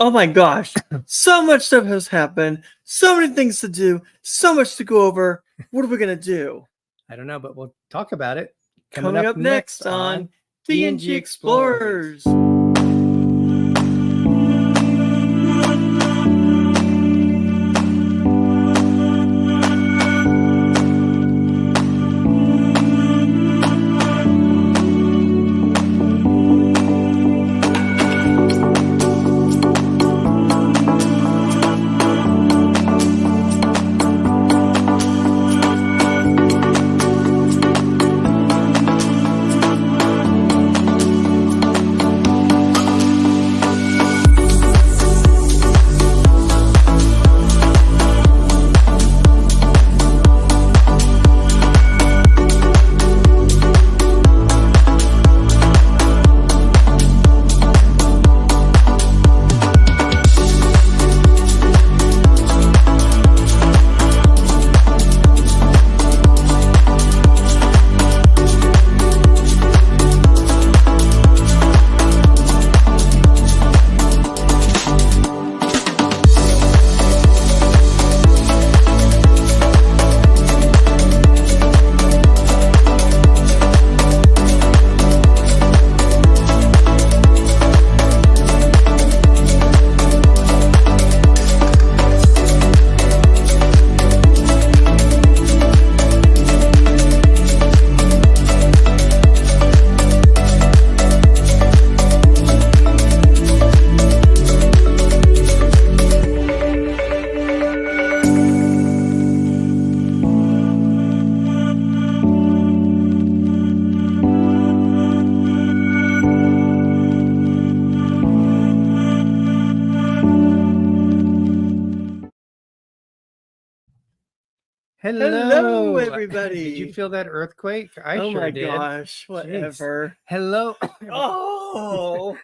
Oh my gosh. So much stuff has happened. So many things to do. So much to go over. What are we going to do? I don't know, but we'll talk about it. Coming up next on D&G Explorers. Hello, everybody. Did you feel that earthquake? I oh sure my did. gosh, whatever. Hello. Oh,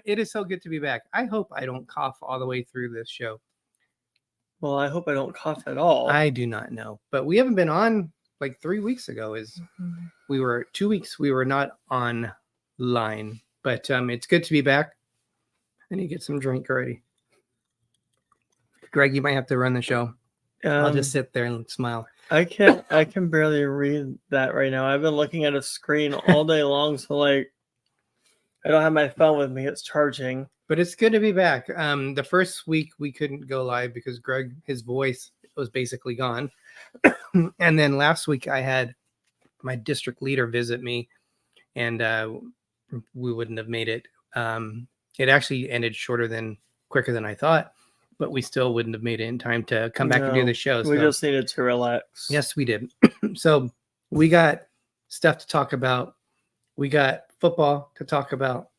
It is so good to be back. I hope I don't cough all the way through this show. well, I hope I don't cough at all. I do not know, but we haven't been on like 3 weeks ago. We were 2 weeks. We were not online, but it's good to be back. I need to get some drink already. Greg, you might have to run the show. I'll just sit there and smile. I can barely read that right now. I've been looking at a screen all day long, so like I don't have my phone with me. It's charging. But it's good to be back. The first week we couldn't go live because Greg, his voice was basically gone. And then last week I had my district leader visit me, and we wouldn't have made it. It actually ended quicker than I thought, but we still wouldn't have made it in time to come back and do the show. We just needed to relax. Yes, we did. So we got stuff to talk about. We got football to talk about.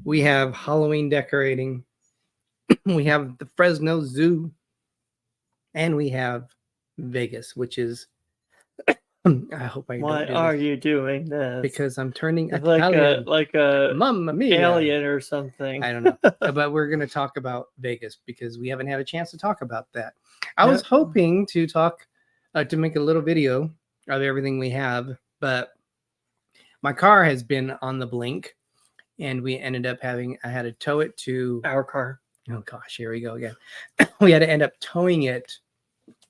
We have Halloween decorating. We have the Fresno Zoo. And we have Vegas, which is... I hope I Why don't do are this. you doing this? Because I'm turning Italian. Like a Mamma mia. alien or something. I don't know. But we're going to talk about Vegas because we haven't had a chance to talk about that. I was hoping to talk, to make a little video of everything we have, but my car has been on the blink, and we ended up I had to tow it to our car. Oh gosh, here we go again. We had to end up towing it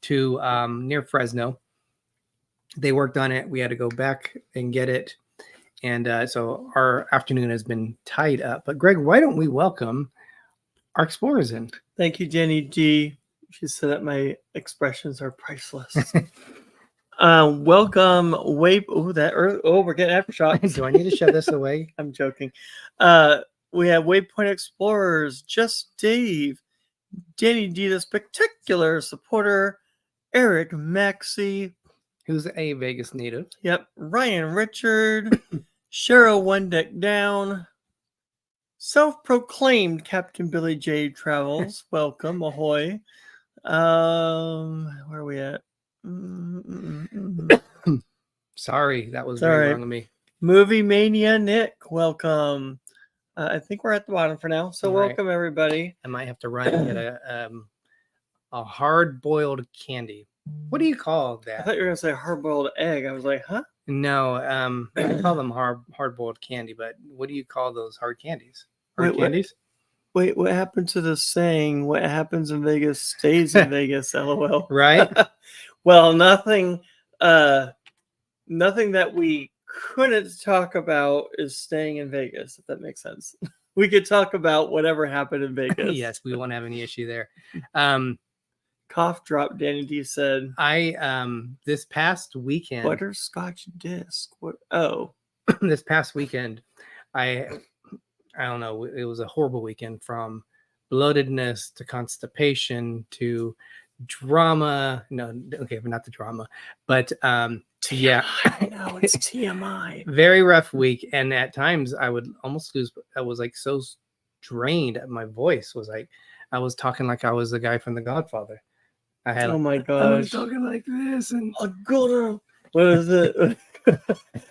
to near Fresno. They worked on it. We had to go back and get it. And so our afternoon has been tied up. But Greg, why don't we welcome our explorers in? Thank you, Jenny G. She said that my expressions are priceless. Welcome, we're getting aftershocks. Do I need to shove this away? I'm joking. We have Waypoint Explorers, Just Dave, Danny D, the Spectacular Supporter, Eric Maxey, who's a Vegas native. Yep. Ryan Richard, Cheryl One Deck Down, self-proclaimed Captain Billy J Travels. Welcome, ahoy. Where are we at? Sorry, that was very wrong of me. Movie Mania Nick, welcome. I think we're at the bottom for now, so welcome everybody. I might have to run and get a hard-boiled candy. What do you call that? I thought you were gonna say hard-boiled egg. I was like, huh? No, I call them hard-boiled candy, but what do you call those hard candies? Hard candies? Wait, what happened to the saying? What happens in Vegas stays in Vegas. LOL. Right? Well, nothing. Nothing that we couldn't talk about is staying in Vegas. If that makes sense. We could talk about whatever happened in Vegas. Yes, we won't have any issue there. Cough drop. Danny D said. This past weekend. Butterscotch disc. What? Oh. This past weekend, I don't know. It was a horrible weekend, from bloatedness to constipation to drama. No, okay, but not the drama. But yeah, no, it's TMI. Very rough week, and at times I would almost lose. I was like so drained. My voice was like I was talking like I was the guy from The Godfather. I had. Oh my gosh! I was talking like this, and I gotta. What is it?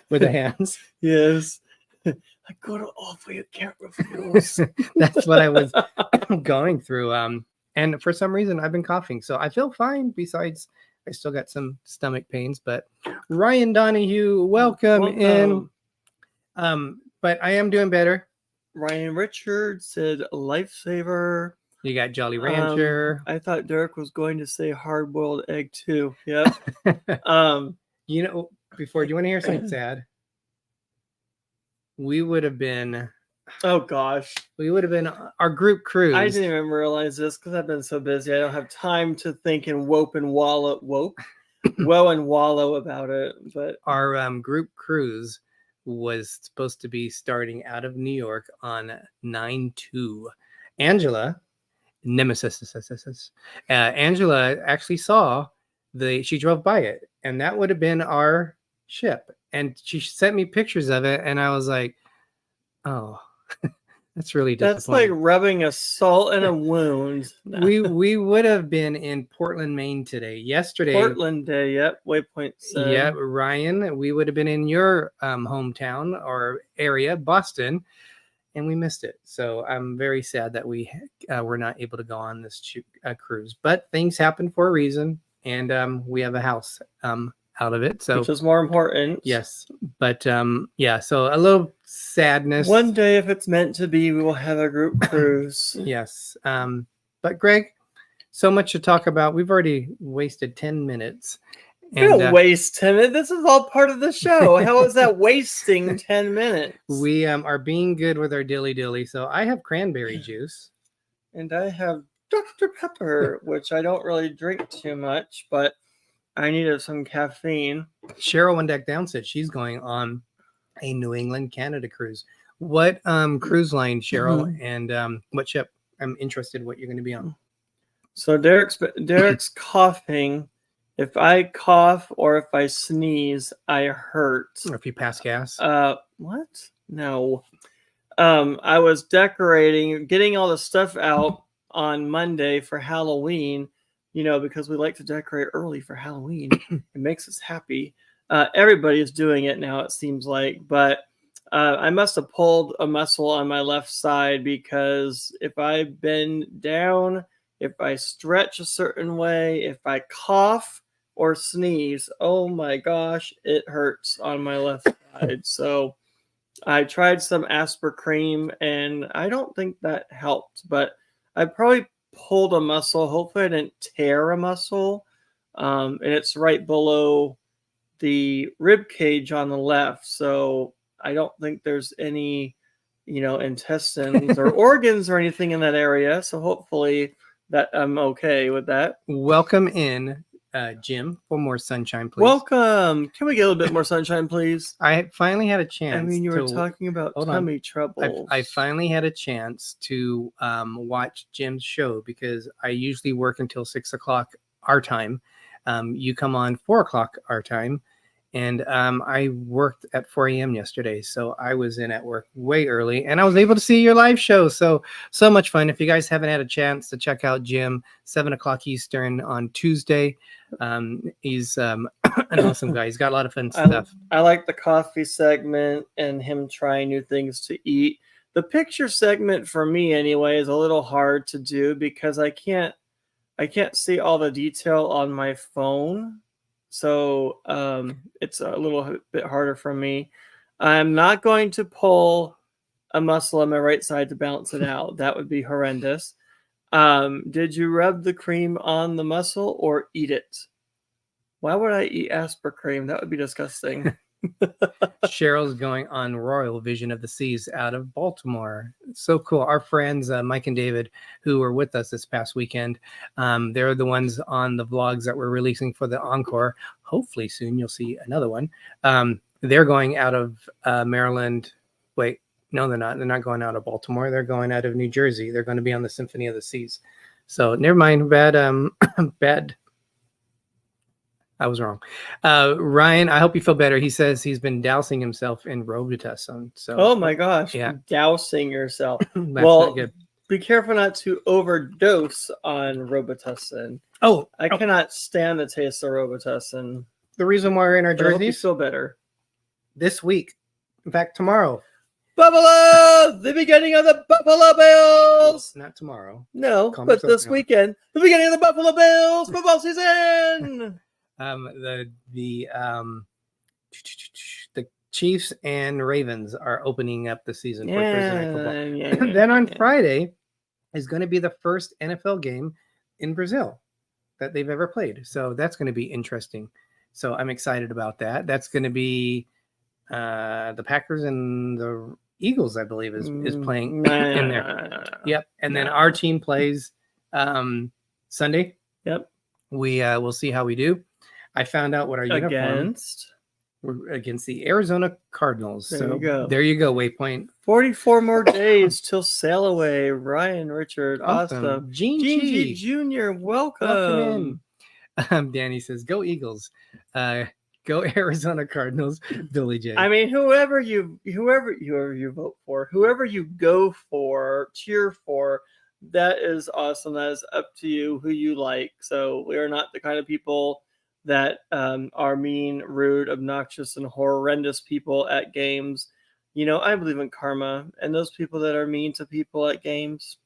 With the hands. Yes. I got to offer you cat reviews. That's what I was going through. And for some reason I've been coughing, so I feel fine. Besides, I still got some stomach pains. But Ryan Donahue, welcome in. But I am doing better. Ryan Richards said lifesaver. You got Jolly Rancher. I thought Derek was going to say hard-boiled egg too. Yep. You know, before, do you want to hear something sad? We would have been. Oh gosh. We would have been our group cruise. I didn't even realize this because I've been so busy. I don't have time to think and woe and wallow about it. But our group cruise was supposed to be starting out of New York on 9/2. Angela, nemesis. Angela actually saw she drove by it, and that would have been our ship. And she sent me pictures of it, and I was like, oh, that's really disappointing. That's like rubbing a salt in a wound. No. We would have been in Portland, Maine today. Yesterday. Portland Day, yep. Waypoint said. Yep, Ryan, we would have been in your hometown or area, Boston, and we missed it. So I'm very sad that we were not able to go on this cruise. But things happen for a reason, and we have a house out of it, so which is more important. Yes, but yeah, so a little sadness. One day, if it's meant to be, we will have a group cruise. Yes, but Greg, so much to talk about. We've already wasted 10 minutes. We don't waste 10 minutes. This is all part of the show. How is that wasting 10 minutes? We are being good with our dilly. So I have cranberry juice, and I have Dr. Pepper, which I don't really drink too much, but I needed some caffeine. Cheryl One Deck Down said she's going on a New England, Canada cruise. What cruise line, Cheryl, and what ship? I'm interested what you're going to be on. So Derek's coughing. If I cough or if I sneeze, I hurt. Or if you pass gas. What? No. I was decorating, getting all the stuff out on Monday for Halloween. You know, because we like to decorate early for Halloween. It makes us happy. Everybody is doing it now, it seems like. But I must have pulled a muscle on my left side, because if I bend down, if I stretch a certain way, if I cough or sneeze, oh my gosh, it hurts on my left side. So I tried some Aspercream, and I don't think that helped. But I probably pulled a muscle. Hopefully I didn't tear a muscle. And it's right below the rib cage on the left. So I don't think there's any, intestines or organs or anything in that area. So hopefully that I'm okay with that. Welcome in, Jim, for more sunshine, please. Welcome. Can we get a little bit more sunshine, please? I finally had a chance. I mean, you were talking about tummy trouble. I finally had a chance to watch Jim's show, because I usually work until 6 o'clock our time. You come on 4 o'clock our time. And I worked at 4 a.m. yesterday, so I was in at work way early, and I was able to see your live show. So much fun. If you guys haven't had a chance to check out Jim, 7 o'clock Eastern on Tuesday, he's an awesome guy. He's got a lot of fun stuff. I like the coffee segment and him trying new things to eat. The picture segment, for me anyway, is a little hard to do because I can't see all the detail on my phone. So it's a little bit harder for me. I'm not going to pull a muscle on my right side to balance it out. That would be horrendous. Did you rub the cream on the muscle or eat it? Why would I eat aspartame? That would be disgusting. Cheryl's going on Royal Vision of the Seas out of Baltimore. So cool. Our friends, Mike and David, who were with us this past weekend, they're the ones on the vlogs that we're releasing for the Encore. Hopefully soon you'll see another one. They're going out of Maryland. Wait, no, they're not. They're not going out of Baltimore. They're going out of New Jersey. They're going to be on the Symphony of the Seas. So never mind. Bad. I was wrong. Ryan, I hope you feel better. He says he's been dousing himself in Robitussin. So, oh my gosh, yeah, dousing yourself. That's well, not good. Be careful not to overdose on Robitussin. Oh, I cannot stand the taste of Robitussin. The reason why we're in our But I hope you jerseys feel better this week, in fact, tomorrow. Buffalo, the beginning of the Buffalo Bills. Not tomorrow. No, Calm but yourself this down. weekend, the beginning of the Buffalo Bills football season. The Chiefs and Ravens are opening up the season for Thursday Night Football. Yeah, Then on Friday is going to be the first NFL game in Brazil that they've ever played. So that's going to be interesting. So I'm excited about that. That's going to be the Packers and the Eagles, I believe, is playing in there. Yep. And then our team plays Sunday. Yep. We will see how we do. I found out what our uniform. We're against the Arizona Cardinals. There you go. There you go, Waypoint. 44 more days till sail away. Ryan, Richard, awesome. Gene G. Jr., welcome in. Danny says, go Eagles. Go Arizona Cardinals. Billy J. I mean, whoever you vote for, whoever you go for, cheer for, that is awesome. That is up to you who you like. So we are not the kind of people that are mean, rude, obnoxious, and horrendous people at games. You know, I believe in karma, and those people that are mean to people at games,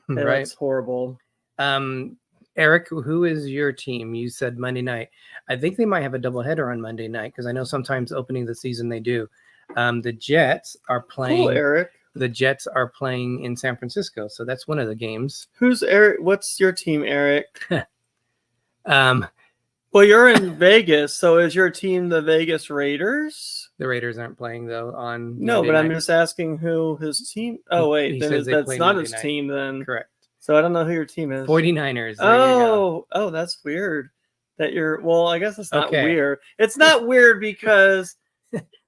right? It's horrible. Eric, who is your team? You said Monday night. I think they might have a doubleheader on Monday night because I know sometimes opening the season they do. The Jets are playing. Cool, Eric. The Jets are playing in San Francisco, so that's one of the games. Who's Eric? What's your team, Eric? Well, you're in Vegas, so is your team the Vegas Raiders? The Raiders aren't playing though on. No, Monday but night. I'm just asking who his team. Oh wait, then that's not his team then. Correct. So I don't know who your team is. 49ers. Oh, that's weird. That you're. Well, I guess it's not Okay. weird. It's not weird because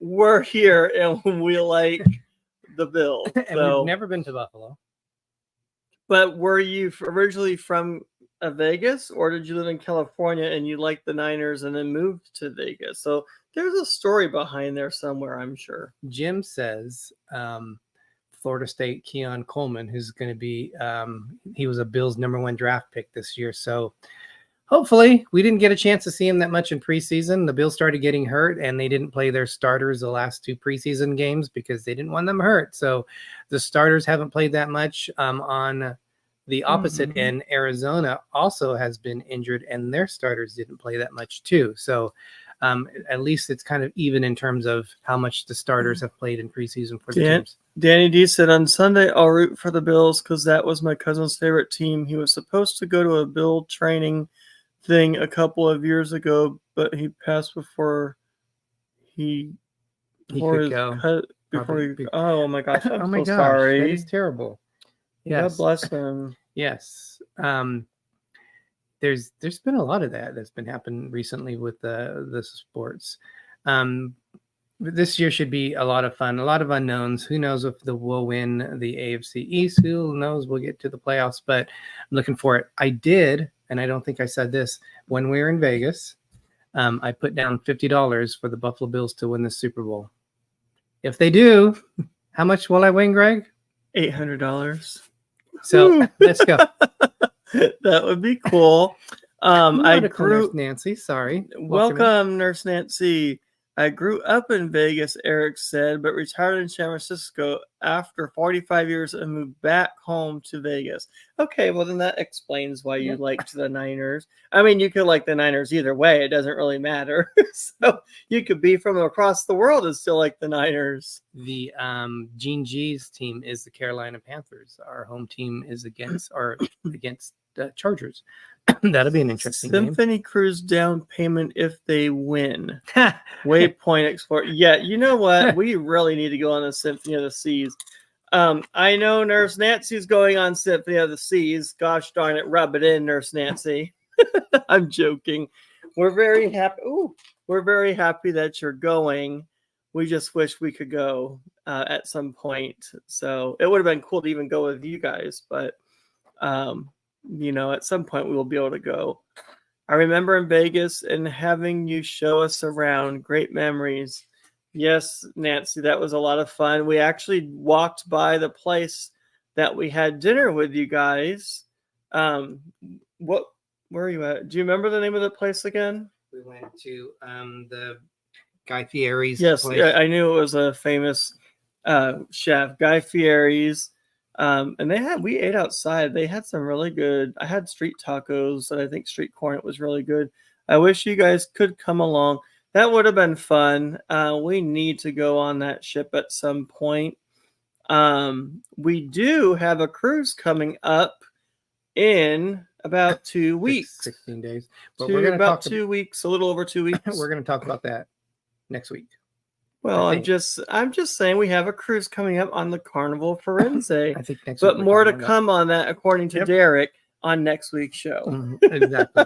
we're here and we like the Bills. And So. we've never been to Buffalo. But were you originally from Vegas, or did you live in California and you liked the Niners and then moved to Vegas? So there's a story behind there somewhere, I'm sure. Jim says Florida State Keon Coleman, who's going to be he was a Bills #1 draft pick this year. So hopefully we didn't get a chance to see him that much in preseason. The Bills started getting hurt and they didn't play their starters the last 2 preseason games because they didn't want them hurt. So the starters haven't played that much. On the opposite end, Arizona also has been injured and their starters didn't play that much too. So at least it's kind of even in terms of how much the starters have played in preseason for the teams. Danny D said, on Sunday, I'll root for the Bills because that was my cousin's favorite team. He was supposed to go to a Bill training thing a couple of years ago, but he passed before he could go. Oh my gosh, I'm my so gosh, sorry. That is terrible. Yes. God bless him. Yes. There's been a lot of that's been happening recently with the sports. This year should be a lot of fun, a lot of unknowns. Who knows if we'll win the AFC East? Who knows we'll get to the playoffs? But I'm looking for it. I did, and I don't think I said this, when we were in Vegas, I put down $50 for the Buffalo Bills to win the Super Bowl. If they do, how much will I win, Greg? $800. So let's go. That would be cool. I grew Nurse Nancy. Sorry. Welcome, Nurse Nancy. I grew up in Vegas, Eric said, but retired in San Francisco after 45 years and moved back home to Vegas. Okay, well, then that explains why you liked the Niners. I mean, you could like the Niners either way. It doesn't really matter. So you could be from across the world and still like the Niners. The Gene G's team is the Carolina Panthers. Our home team is against the Chargers. That'll be an interesting Symphony Cruise down payment if they win. Waypoint Explorer. Yeah, you know what? We really need to go on the Symphony of the Seas. I know Nurse Nancy's going on Symphony of the Seas. Gosh darn it, rub it in, Nurse Nancy. I'm joking. We're very happy. Ooh, we're very happy that you're going. We just wish we could go at some point. So it would have been cool to even go with you guys, but you know, at some point we will be able to go. I remember in Vegas and having you show us around. Great memories. Yes, Nancy, that was a lot of fun. We actually walked by the place that we had dinner with you guys. Where are you at? Do you remember the name of the place again? We went to the Guy Fieri's. Yes, place. I knew it was a famous chef, Guy Fieri's. And we ate outside. They had some really good, I had street tacos and I think street corn. It was really good. I wish you guys could come along. That would have been fun. We need to go on that ship at some point. We do have a cruise coming up in about 2 weeks. 16 days. But we're going to about 2 weeks, a little over 2 weeks. We're going to talk about that next week. Well, I'm just saying we have a cruise coming up on the Carnival Forense. I think next but week more to come on that, according to Derek, on next week's show. Exactly.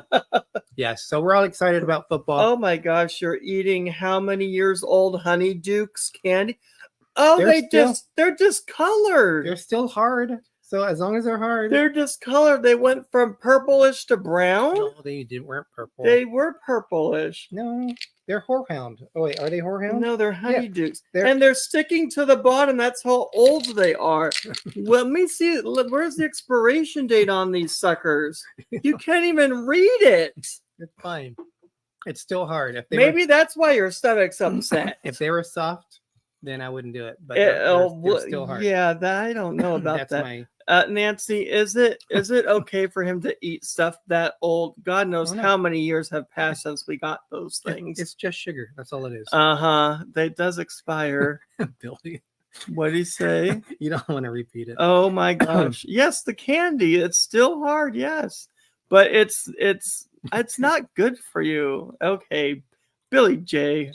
Yes. So we're all excited about football. Oh my gosh, you're eating how many years old Honeydukes candy? Oh, they're discolored. They're still hard. So as long as they're hard. They're discolored. They went from purplish to brown. No, they weren't purple. They were purplish. No, they're horehound. Oh wait, are they horehound? No, they're Honeydukes. And they're sticking to the bottom. That's how old they are. Let me see. Where's the expiration date on these suckers? You can't even read it. It's fine. It's still hard. Maybe that's why your stomach's upset. If they were soft, then I wouldn't do it. But they're still hard. Yeah, I don't know about that. Nancy, is it okay for him to eat stuff that old? God knows how many years have passed since we got those things. It's just sugar. That's all it is. That does expire. Billy, what did he say? You don't want to repeat it. Oh my gosh! Yes, the candy. It's still hard. Yes, but it's not good for you. Okay, Billy J.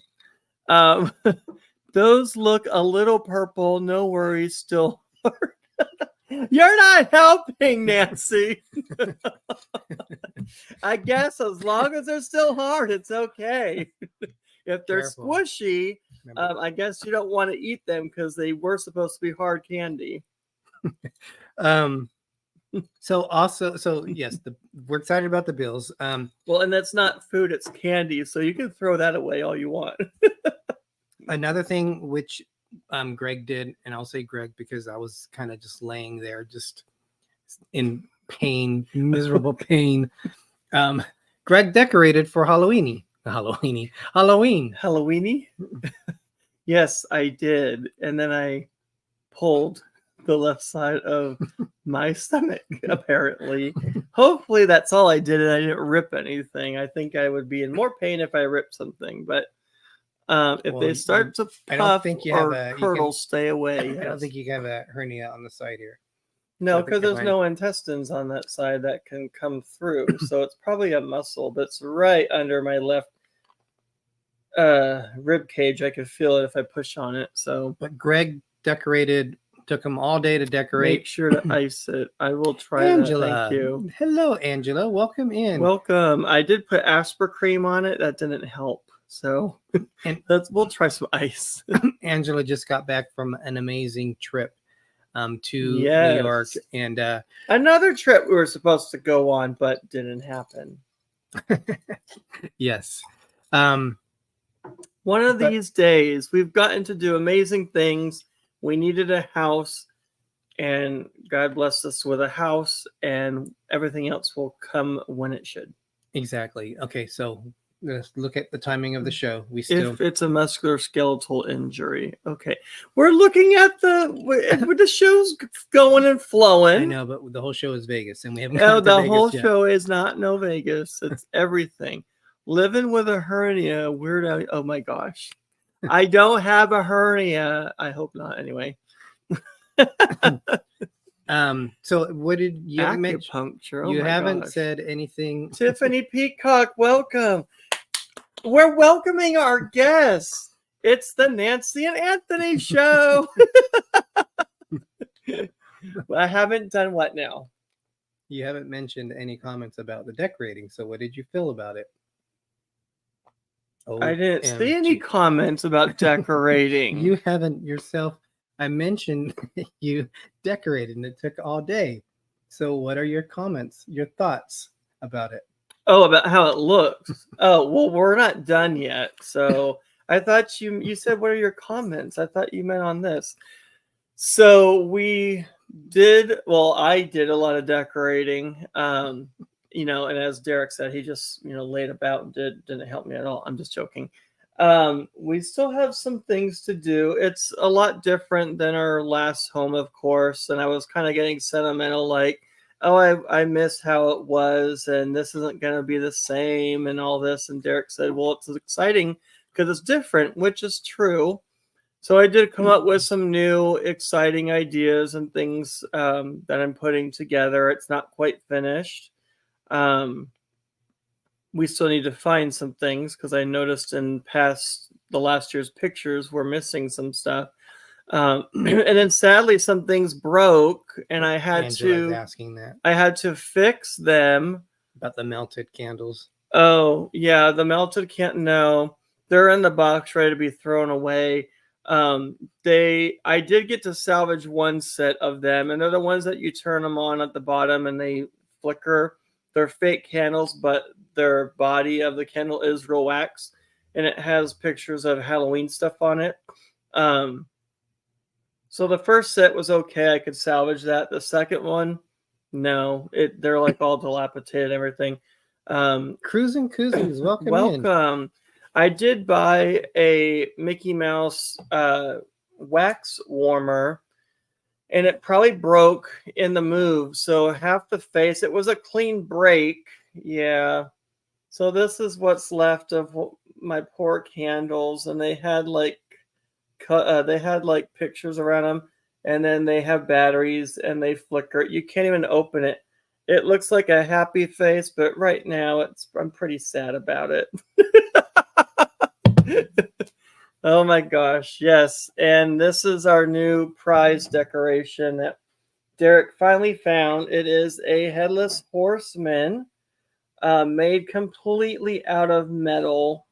Those look a little purple. No worries. Still hard. You're not helping, Nancy. I guess as long as they're still hard, it's okay. If they're squishy, I guess you don't want to eat them because they were supposed to be hard candy. So yes, we're excited about the Bills. Well, and that's not food; it's candy, so you can throw that away all you want. Another thing which Greg did, and I'll say Greg because I was kind of just laying there, just in pain, miserable pain. Greg decorated for Halloween. Yes, I did, and then I pulled the left side of my stomach. Apparently, hopefully that's all I did, and I didn't rip anything. I think I would be in more pain if I ripped something, but. If they start to puff or curdle, stay away. Yes. I don't think you have a hernia on the side here. No, because there's no intestines on that side that can come through. So it's probably a muscle, but it's right under my left rib cage. I could feel it if I push on it. So, but Greg decorated. Took him all day to decorate. Make sure to ice it. I will try Angela. That. Thank you. Hello, Angela. Welcome in. Welcome. I did put Aspercream on it. That didn't help. So we'll try some ice. Angela just got back from an amazing trip to New York, and another trip we were supposed to go on, but didn't happen. Yes. One of these days, we've gotten to do amazing things. We needed a house, and God blessed us with a house, and everything else will come when it should. Exactly. Okay, so let's look at the timing of the show. We still If it's a musculoskeletal injury, okay. We're looking at the show's going and flowing. I know, but the whole show is Vegas, and we haven't Oh, gone to the Vegas whole yet. show is not no Vegas. It's everything. Living with a hernia, weird. Oh my gosh, I don't have a hernia. I hope not. Anyway. So what did you mention? Acupuncture. Oh You my haven't gosh. said anything. Tiffany Peacock, welcome. We're welcoming our guests. It's the Nancy and Anthony show. I haven't done what now? You haven't mentioned any comments about the decorating. So what did you feel about it? I didn't see any comments about decorating. You haven't yourself. I mentioned you decorated and it took all day. So what are your comments, your thoughts about it? Oh, about how it looks. Oh, well, we're not done yet. So I thought you said, what are your comments? I thought you meant on this. So I did a lot of decorating. And as Derek said, he just, laid about and didn't help me at all. I'm just joking. We still have some things to do. It's a lot different than our last home, of course. And I was kind of getting sentimental, like, oh, I miss how it was, and this isn't going to be the same and all this. And Derek said, well, it's exciting because it's different, which is true. So I did come up with some new exciting ideas and things that I'm putting together. It's not quite finished. We still need to find some things because I noticed in the last year's pictures we're missing some stuff. And then sadly some things broke and I had Angela's asking that. I had to fix them. About the melted candles. Oh yeah, the melted no, they're in the box ready to be thrown away. I did get to salvage one set of them, and they're the ones that you turn them on at the bottom and they flicker. They're fake candles, but their body of the candle is real wax, and it has pictures of Halloween stuff on it. So the first set was okay. I could salvage that. The second one, no. They're like all dilapidated and everything. Cruising Cousins, welcome in. I did buy a Mickey Mouse wax warmer, and it probably broke in the move. So half the face, it was a clean break. Yeah. So this is what's left of my poor candles, and they had like pictures around them, and then they have batteries and they flicker. You can't even open it. It looks like a happy face, but right now I'm pretty sad about it. Oh my gosh, yes. And this is our new prize decoration that Derek finally found. It is a headless horseman made completely out of metal.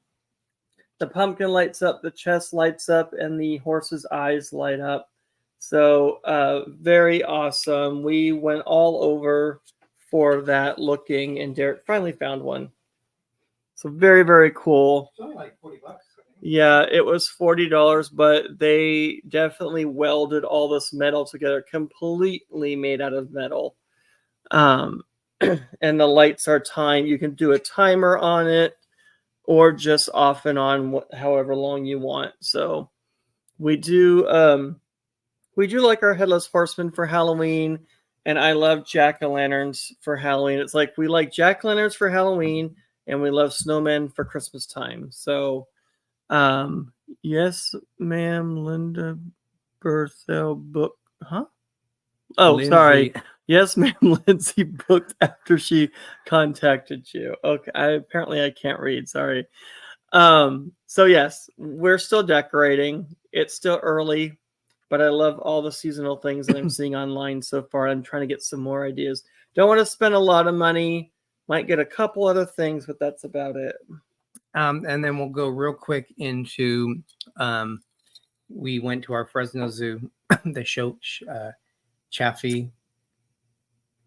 The pumpkin lights up, the chest lights up, and the horse's eyes light up. So very awesome. We went all over for that looking, and Derek finally found one. So very, very cool. It's only like $40. Yeah, it was $40, but they definitely welded all this metal together, completely made out of metal. And the lights are timed. You can do a timer on it, or just off and on, however long you want. So we do like our headless horseman for Halloween, and I love jack-o'-lanterns for Halloween. It's like we like jack-o'-lanterns for Halloween, and we love snowmen for Christmas time. So yes, ma'am, Linda Berthel book, huh? Oh, Lindsay. Sorry. Yes, ma'am, Lindsay booked after she contacted you. Okay, apparently I can't read. Sorry. So yes, we're still decorating. It's still early, but I love all the seasonal things that I'm seeing online so far. I'm trying to get some more ideas. Don't want to spend a lot of money. Might get a couple other things, but that's about it. And then we'll go real quick into we went to our Fresno Zoo. They show Chaffee.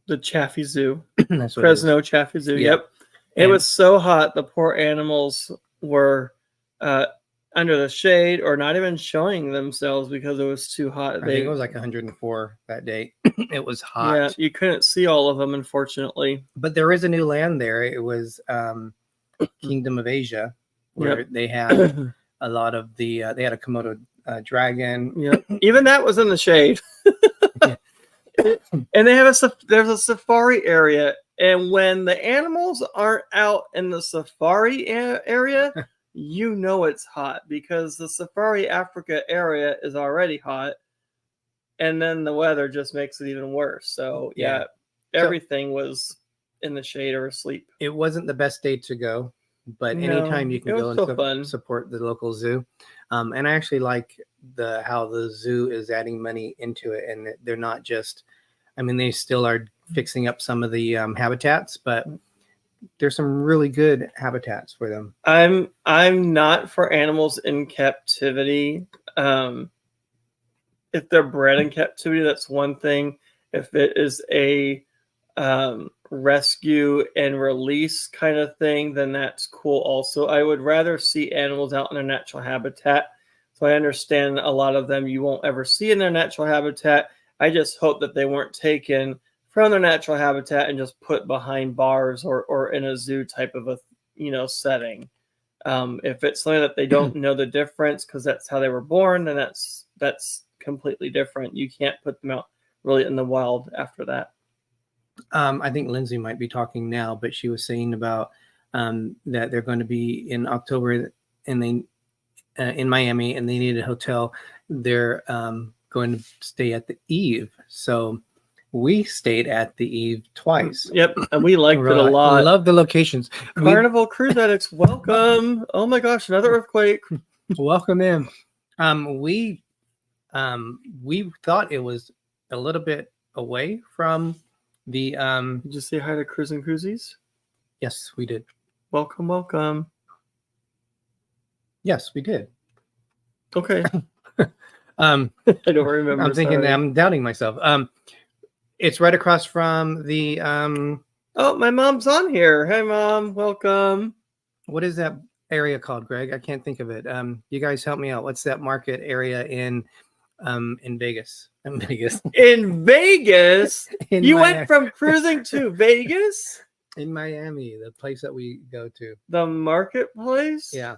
The Chaffee Zoo. That's what Fresno Chaffee Zoo. Yep. It was so hot. The poor animals were under the shade or not even showing themselves because it was too hot. I think it was like 104 that day. It was hot. Yeah, you couldn't see all of them, unfortunately. But there is a new land there. It was Kingdom of Asia, where they had a lot of the they had a Komodo dragon. Yep. Even that was in the shade. Yeah. And they have there's a safari area, and when the animals aren't out in the safari area, you know it's hot because the Safari Africa area is already hot, and then the weather just makes it even worse. So yeah, everything was in the shade or asleep. It wasn't the best day to go, but anytime you can go and support the local zoo. And I actually like how the zoo is adding money into it, and they're not just, I mean, they still are fixing up some of the habitats, but there's some really good habitats for them. I'm not for animals in captivity. If they're bred in captivity, that's one thing. If it is a rescue and release kind of thing, then that's cool also. I would rather see animals out in their natural habitat. So I understand a lot of them you won't ever see in their natural habitat. I just hope that they weren't taken from their natural habitat and just put behind bars or in a zoo type of a setting. If it's something that they don't know the difference because that's how they were born, then that's completely different. You can't put them out really in the wild after that. I think Lindsay might be talking now, but she was saying about that they're going to be in October and they in Miami and they need a hotel. They're going to stay at the Eve. So we stayed at the Eve twice. Yep, and we liked it a lot. Love the locations. Carnival Cruise Addicts, welcome. Oh my gosh, another earthquake. Welcome in. We thought it was a little bit away from the Did you say hi to Cruise and Cruisies? Yes, we did. Welcome. Yes, we did. Okay. I don't remember. I'm thinking, I'm doubting myself. It's right across from the Oh, my mom's on here. Hey Mom, welcome. What is that area called, Greg? I can't think of it. You guys help me out. What's that market area in Vegas? In Vegas. In Vegas? You Miami. went from cruising to Vegas? In Miami, the place that we go to. The marketplace? Yeah.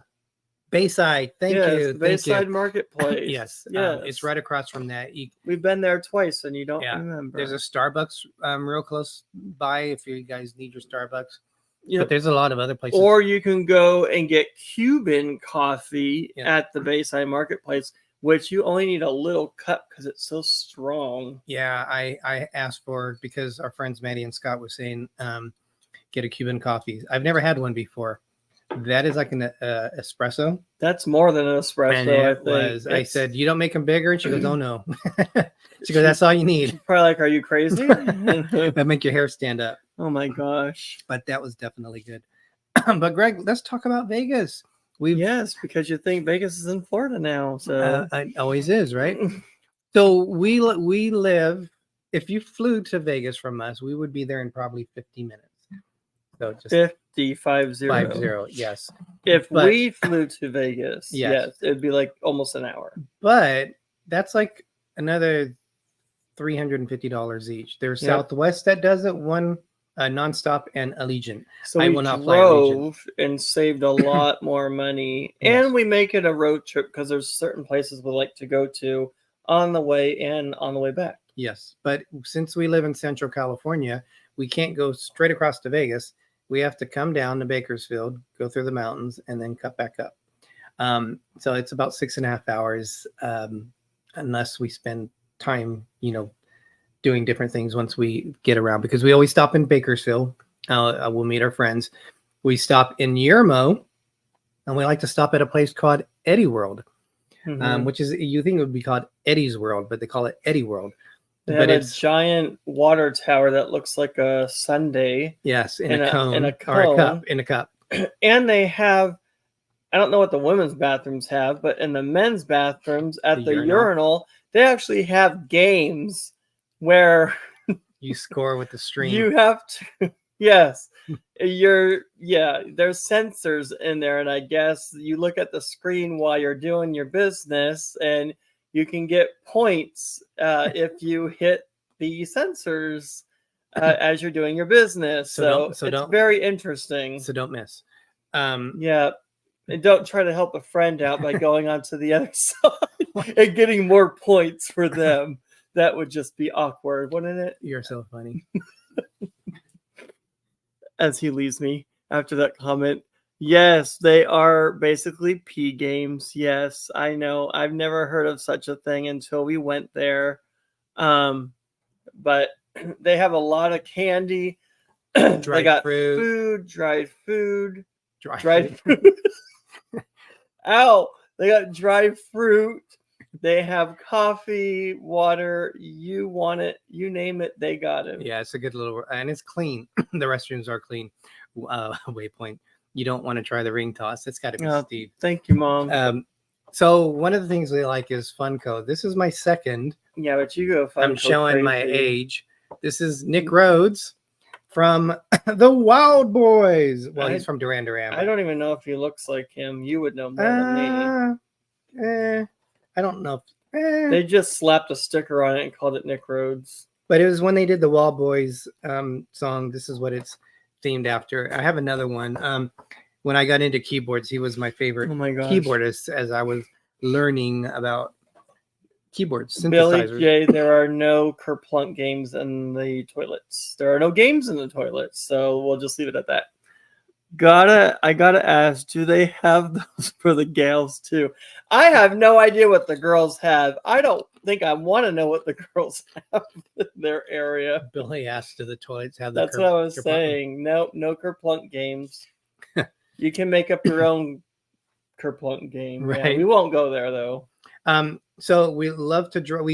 Bayside. Thank you. Bayside Marketplace. Yes. Yes. It's right across from that. We've been there twice and you don't remember. There's a Starbucks real close by if you guys need your Starbucks. Yep. But there's a lot of other places. Or you can go and get Cuban coffee at the Bayside Marketplace, which you only need a little cup because it's so strong. Yeah, I asked for, because our friends Maddie and Scott were saying get a Cuban coffee. I've never had one before. That is like an espresso. That's more than an espresso. And it was. I said, "You don't make them bigger." And she goes, "Oh no." She goes, "That's all you need." Probably like, "Are you crazy?" That make your hair stand up. Oh my gosh! But that was definitely good. But Greg, let's talk about Vegas. Yes, because you think Vegas is in Florida now, so it always is, right? So we live. If you flew to Vegas from us, we would be there in probably 50 minutes. So just 50. Yes. If we flew to Vegas, yes, it'd be like almost an hour. But that's like another $350 each. There's Southwest that does it, one nonstop, and Allegiant. So we drove and saved a lot more money, and we make it a road trip because there's certain places we like to go to on the way and on the way back. Yes, but since we live in Central California, we can't go straight across to Vegas. We have to come down to Bakersfield, go through the mountains, and then cut back up. So it's about 6.5 hours, unless we spend time, doing different things once we get around. Because we always stop in Bakersfield. We'll meet our friends. We stop in Yermo, and we like to stop at a place called Eddie World, which is, you think it would be called Eddie's World, but they call it Eddie World. But it's a giant water tower that looks like a sundae. Yes, in a cone. In a cone. In a cup. And they have, I don't know what the women's bathrooms have, but in the men's bathrooms at the urinal, they actually have games where you score with the stream. You have to, there's sensors in there, and I guess you look at the screen while you're doing your business, and you can get points if you hit the sensors as you're doing your business. So it's very interesting. So don't miss. Yeah. And don't try to help a friend out by going onto the other side and getting more points for them. That would just be awkward, wouldn't it? You're so funny. As he leaves me after that comment. Yes, they are basically P games. Yes, I know. I've never heard of such a thing until we went there. But they have a lot of candy. They got food, dried food. Ow! They got dried fruit. They have coffee, water. You want it, you name it, they got it. Yeah, it's a good little, and it's clean. The restrooms are clean. Waypoint. You don't want to try the ring toss. It's got to be Steve. Thank you, Mom. So one of the things we like is Funko. This is my second. Yeah, but you go Funko. I'm showing my age. This is Nick Rhodes from the Wild Boys. Well, he's from Duran Duran. I don't even know if he looks like him. You would know more than me. I don't know. They just slapped a sticker on it and called it Nick Rhodes. But it was when they did the Wild Boys song. This is what it's themed after. I have another one. When I got into keyboards, he was my favorite keyboardist as I was learning about keyboards, synthesizers. Billy J, there are no kerplunk games in the toilets. There are no games in the toilets, so we'll just leave it at that. I gotta ask, do they have those for the gals too? I have no idea what the girls have. I don't think I want to know what the girls have in their area. Billy asked, do the toilets have the That's what I was saying. No kerplunk games. You can make up your own kerplunk game. Right. Yeah, we won't go there though. So we love to draw.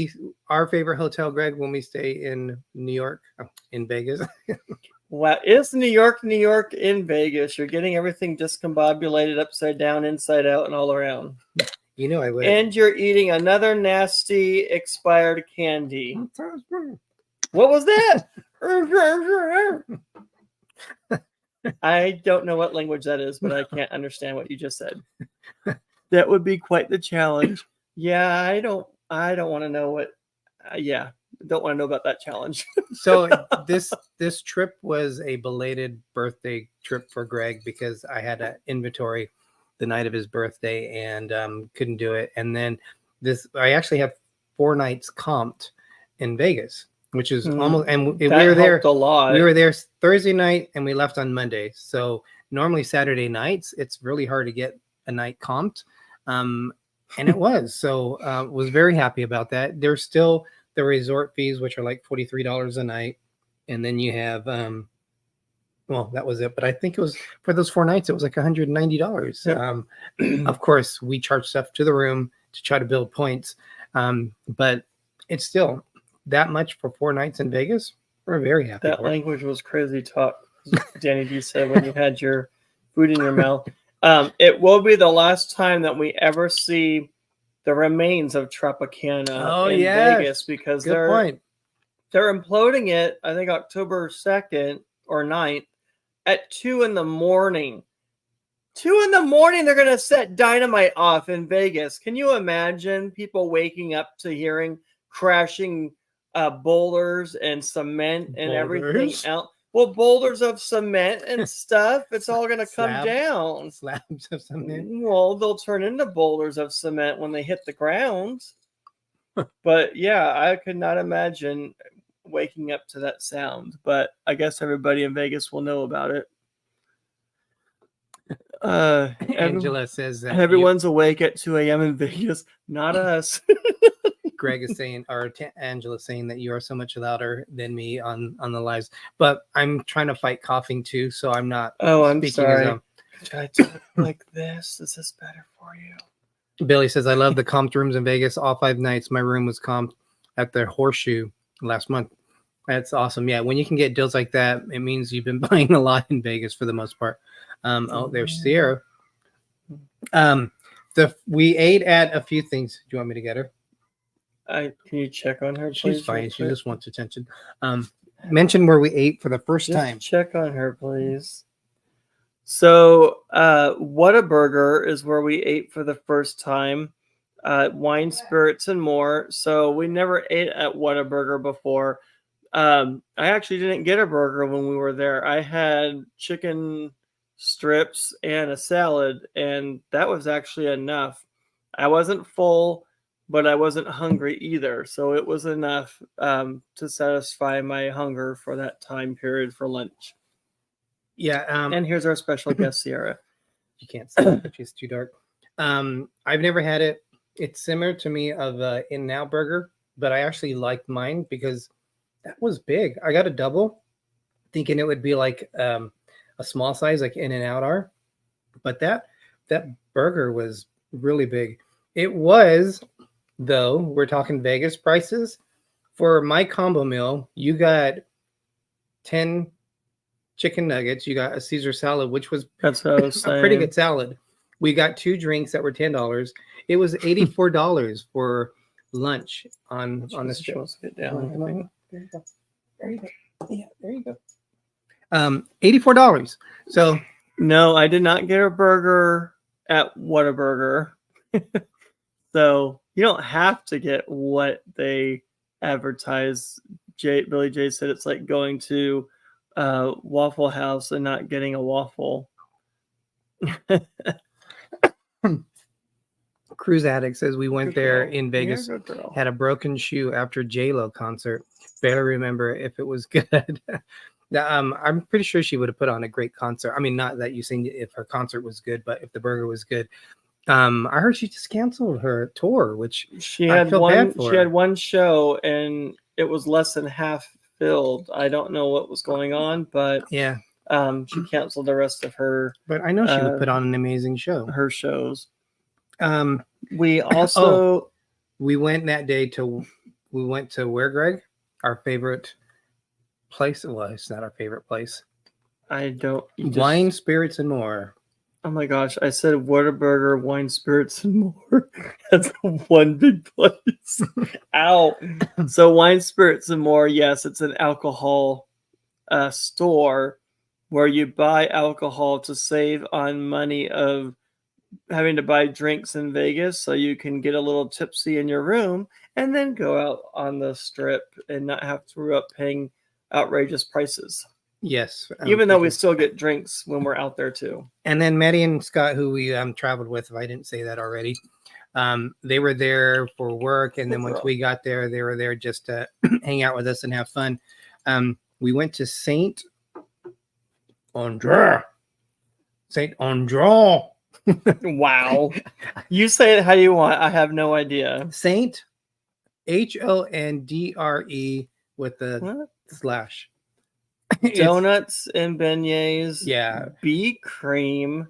Our favorite hotel, Greg, when we stay in New York, in Vegas. Wow, it's New York in Vegas. You're getting everything discombobulated, upside down, inside out, and all around. You know I would. And you're eating another nasty expired candy. What was that? I don't know what language that is, but I can't understand what you just said. That would be quite the challenge. Yeah, I don't want to know what. Don't want to know about that challenge. So this trip was a belated birthday trip for Greg because I had an inventory the night of his birthday and couldn't do it. And then I actually have 4 nights comped in Vegas, which is almost, and we were there a lot. We were there Thursday night and we left on Monday. So normally Saturday nights, it's really hard to get a night comped. And it was, so was very happy about that. There's still the resort fees, which are like $43 a night. And then you have, well, that was it. But I think it was for those 4 nights, it was like $190. Yep. Of course, we charge stuff to the room to try to build points. But it's still that much for 4 nights in Vegas. We're very happy. That language was crazy talk, Danny D said when you had your food in your mouth. It will be the last time that we ever see the remains of Tropicana in Vegas because they're imploding it, I think October 2nd or 9th at 2 in the morning. 2 in the morning, they're going to set dynamite off in Vegas. Can you imagine people waking up to hearing crashing boulders and cement and everything else? Well, boulders of cement and stuff. It's all going to come down. Slabs of cement. Well, they'll turn into boulders of cement when they hit the ground. But yeah, I could not imagine waking up to that sound. But I guess everybody in Vegas will know about it. Angela says that everyone's awake at 2 a.m. in Vegas. Not us. Greg is saying, or Angela saying that you are so much louder than me on the lives, but I'm trying to fight coughing too, so I'm not. Oh, I'm sorry. Should I talk like this? Is this better for you? Billy says, I love the comped rooms in Vegas. All 5 nights, my room was comped at the Horseshoe last month. That's awesome. Yeah, when you can get deals like that, it means you've been buying a lot in Vegas for the most part. Oh, there's Sierra. We ate at a few things. Do you want me to get her? Can you check on her, please? She's fine. She just wants attention. Mention where we ate for the first time. Check on her, please. So, Whataburger is where we ate for the first time. Wine, spirits, and more. So we never ate at Whataburger before. I actually didn't get a burger when we were there. I had chicken strips and a salad, and that was actually enough. I wasn't full, but I wasn't hungry either, so it was enough to satisfy my hunger for that time period for lunch. Yeah. And here's our special guest, Sierra. You can't see it, she's too dark. I've never had it. It's similar to me of a In-N-Out burger, but I actually liked mine because that was big. I got a double, thinking it would be like a small size like In-N-Out are, but that burger was really big. It was, though, we're talking Vegas prices. For my combo meal, you got 10 chicken nuggets, you got a Caesar salad, which was That's what I was saying. a pretty good salad. We got 2 drinks that were $10. It was $84 for lunch on the strip. Get down. There you go. There you go. Yeah, there you go. $84. So no, I did not get a burger at Whataburger. So you don't have to get what they advertise. Billy J said it's like going to Waffle House and not getting a waffle. Cruise Addict says we went there in Vegas, had a broken shoe after J-Lo concert. Barely remember if it was good. I'm pretty sure she would have put on a great concert. I mean, not that you seen if her concert was good, but if the burger was good. I heard she just canceled her tour, which she had one show and it was less than half filled. I don't know what was going on, but yeah, she canceled the rest of her. But I know she would put on an amazing show. Her shows. We also we went that day we went to where, Greg? Our favorite place. Well, it's not our favorite place. Wine, spirits, and more. Oh my gosh, I said Whataburger, wine, spirits, and more. That's one big place. Ow. So wine, spirits, and more, yes, it's an alcohol store where you buy alcohol to save on money of having to buy drinks in Vegas so you can get a little tipsy in your room and then go out on the strip and not have to worry about paying outrageous prices. Yes. Even though we still get drinks when we're out there too. And then Maddie and Scott, who we traveled with, if I didn't say that already, they were there for work. And then once we got there, they were there just to hang out with us and have fun. We went to Saint Andre. Wow. You say it how you want. I have no idea. Saint Hondre with the slash. Donuts and beignets. Yeah. Bee cream.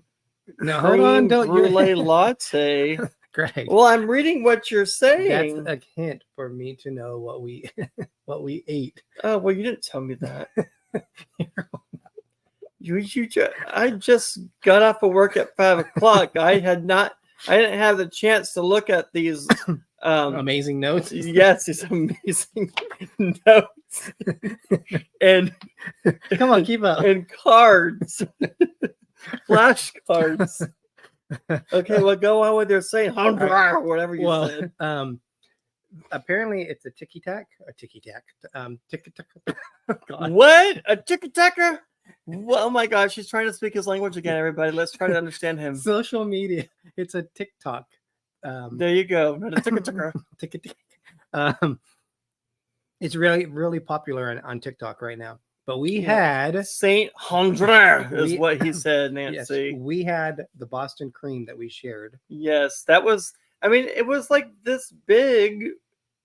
No, hold on. Don't brulee latte. Great. Well, I'm reading what you're saying. That's a hint for me to know what we ate. Oh, well, you didn't tell me that. I just got off of work at 5 o'clock. I didn't have the chance to look at these amazing notes. Yes, these amazing notes. And come on, keep up. And cards. Flashcards. Okay, well, go on with your saying, or whatever you said. Apparently it's a ticky-tack. What? A ticky-tacker? Well, oh my gosh, he's trying to speak his language again, everybody. Let's try to understand him. Social media. It's a TikTok. There you go. Not a ticker. It's really, really popular on TikTok right now. But we had Saint Hondre is what he said, Nancy. Yes, we had the Boston cream that we shared. Yes, that was, I mean, it was like this big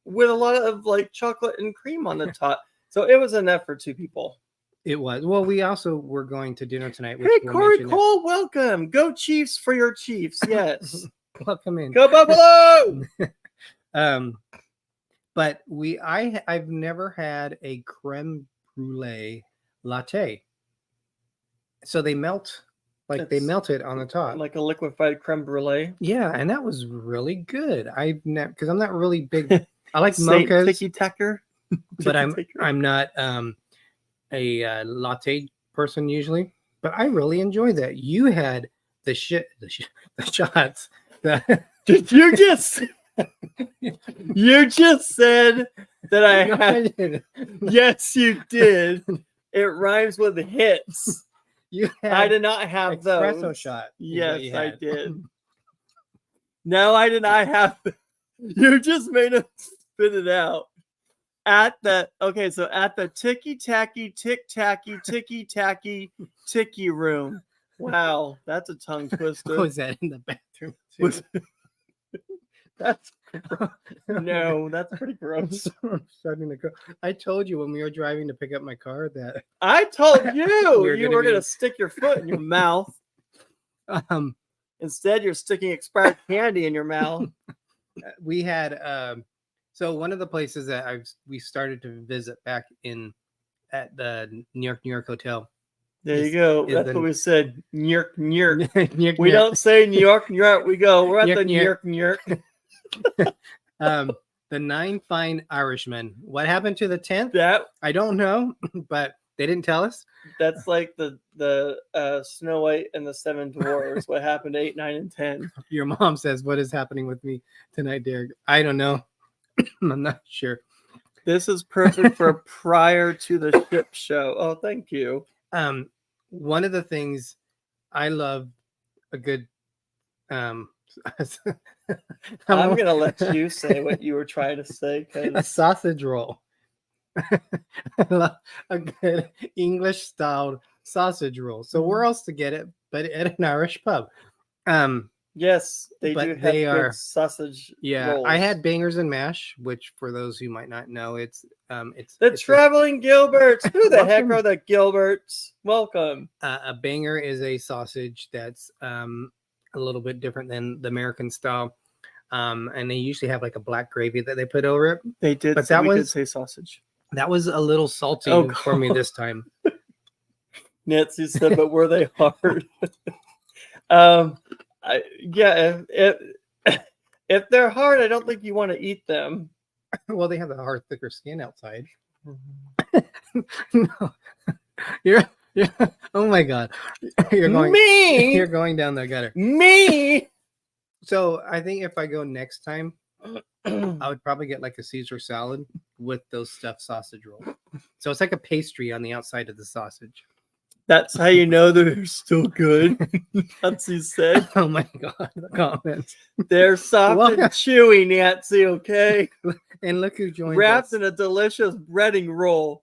with a lot of like chocolate and cream on the top. So it was enough for 2 people. It was. Well, we also were going to dinner tonight. Hey, Corey Cole, welcome. Go Chiefs for your Chiefs. Yes. Welcome in. Go Buffalo. But I've never had a creme brulee latte. So they melt, they melt it on the top. Like a liquefied creme brulee. Yeah, and that was really good. Because I'm not really big. I like mochas. Ticky-tacker. But I'm not a latte person usually. But I really enjoyed that. You had the shots. You just said that I had. Yes, you did. It rhymes with hits. You had I did not have espresso those. shot. Yes, I did. No, I did not have. You just made us spit it out. At the ticky tacky tick tacky ticky tacky ticky room. Wow, that's a tongue twister. Was that in the bathroom? Too? Was- That's No, that's pretty gross. I'm starting to go. I told you when we were driving to pick up my car that I told you We're you gonna were be- gonna stick your foot in your mouth. um Instead, you're sticking expired candy in your mouth. we had so one of the places that we started to visit back at the New York Hotel. There you Is- go. is That's the- what we said. New York, New York. New York, We don't say New York, New York. We go. We're at New the New York, York, New York. the 9 Fine Irishmen. What happened to the 10th? That I don't know, but they didn't tell us. that's like the Snow White and the Seven Dwarfs. What happened to 8, 9, and 10? Your mom says, "What is happening with me tonight, Derek?" I don't know. I'm not sure. This is perfect for prior to the ship show. Oh, thank you. One of the things I love a good I'm gonna let you say what you were trying to say a because sausage roll. I love a good English style sausage roll. So where else to get it but at an Irish pub? yes, they But do have they good are- sausage. Yeah, rolls. I had bangers and mash, which for those who might not know, it's the it's a- traveling Gilberts. Who the heck Welcome. are the Gilberts? Welcome. a banger is a sausage that's a little bit different than the American style. And they usually have like a black gravy that they put over it. They did, But so that we did was- say sausage. That was a little salty Oh, for me God. this time. Nancy said, but were they hard? Yeah, if they're hard, I don't think you want to eat them. Well, they have a hard, thicker skin outside. No, you're oh my god, you're Me, going down the gutter. me. So I think if I go next time, I would probably get like a Caesar salad with those stuffed sausage rolls. So it's like a pastry on the outside of the sausage. That's how you know they're still good. Nancy said Oh my god, the comments. they're soft Welcome. and chewy, Nancy. Okay, And look who joined wrapped us. in a delicious breading roll.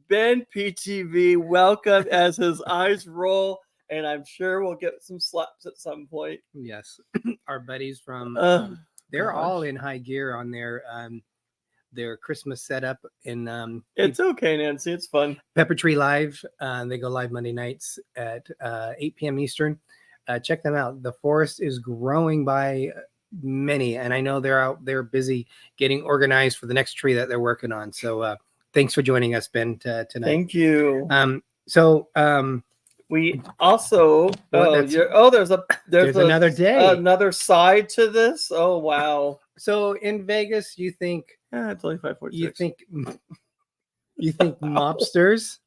Ben PTV, welcome as his eyes roll, and I'm sure we'll get some slaps at some point. Yes, our buddies from gosh. they're all in high gear on their Christmas setup in It's okay, Nancy. It's fun. Pepper Tree Live. They go live Monday nights at 8 p.m. Eastern. Check them out. The forest is growing by many, and I know they're busy getting organized for the next tree that they're working on. So thanks for joining us, Ben, tonight. Thank you. We also there's another day. another side to this. Oh wow. So in Vegas, you think It's only 5:46. you think mobsters?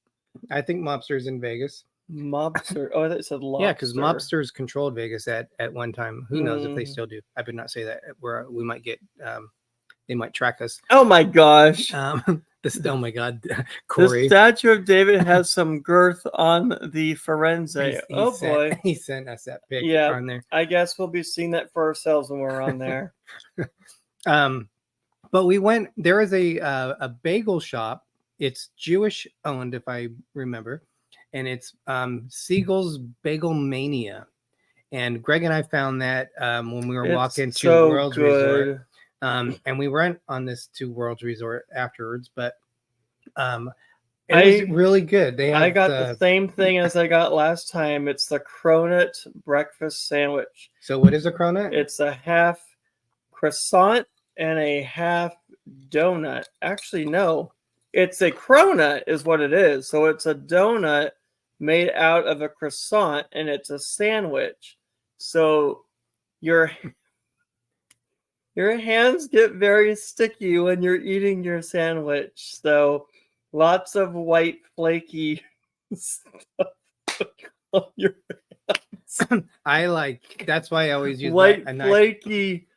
I think mobsters in Vegas. Mobster? Oh, I thought it said lobster. Yeah, because mobsters controlled Vegas at one time. Who knows if they Mm. still do? I would not say that. We might get they might track us. Oh my gosh. Oh my god, The Corey. statue of David has some girth on the Forense. Oh boy. He sent us that pic Yeah. on there. I guess we'll be seeing that for ourselves when we're on there. But we went. There is a bagel shop. It's Jewish owned, if I remember, and it's Siegel's Bagel Mania. And Greg and I found that when we were walking It's to so World's good. Resort. And we went on this to World's Resort afterwards, but it was really good. I got the same thing as I got last time. It's the cronut breakfast sandwich. So what is a cronut? It's a half croissant and a half donut. Actually, no. It's a cronut is what it is. So it's a donut made out of a croissant and it's a sandwich. So your hands get very sticky when you're eating your sandwich. So lots of white flaky stuff on your hands. That's why I always use White a knife. flaky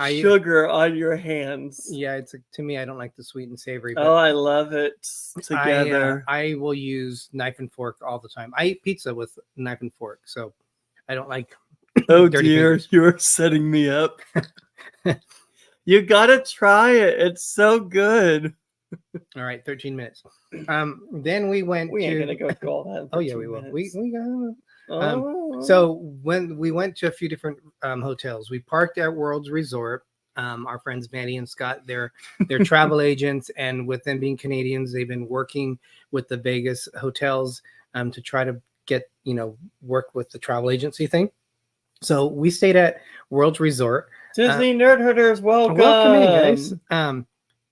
sugar on your hands. Yeah, to me, I don't like the sweet and savory. But Oh, I love it together. I will use knife and fork all the time. I eat pizza with knife and fork, so I don't like. Oh dirty dear, fingers. you're setting me up. You gotta try it. It's so good. All right, 13 minutes. Then we went. We ain't gonna go through all that. In Oh yeah, we 13 will. minutes. We got. Oh. So when we went to a few different hotels, we parked at World's Resort. Our friends Maddie and Scott, they're travel agents, and with them being Canadians, they've been working with the Vegas hotels to try to get work with the travel agency thing. So we stayed at World's Resort. Disney Nerd Herders, welcome. Welcome in, guys.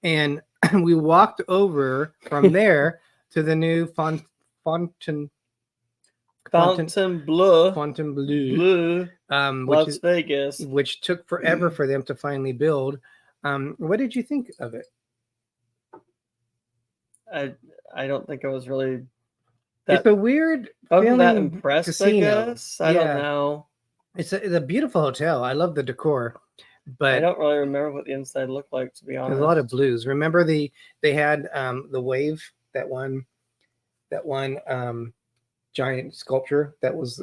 And we walked over from there to the new Fontainebleau, Las Vegas, which took forever for them to finally build. What did you think of it? I don't think I was really. It's a weird. I wasn't that impressed. Casino. I guess I don't know. It's a beautiful hotel. I love the decor, but I don't really remember what the inside looked like, to be honest. There's a lot of blues. Remember they had the wave, that one giant sculpture that was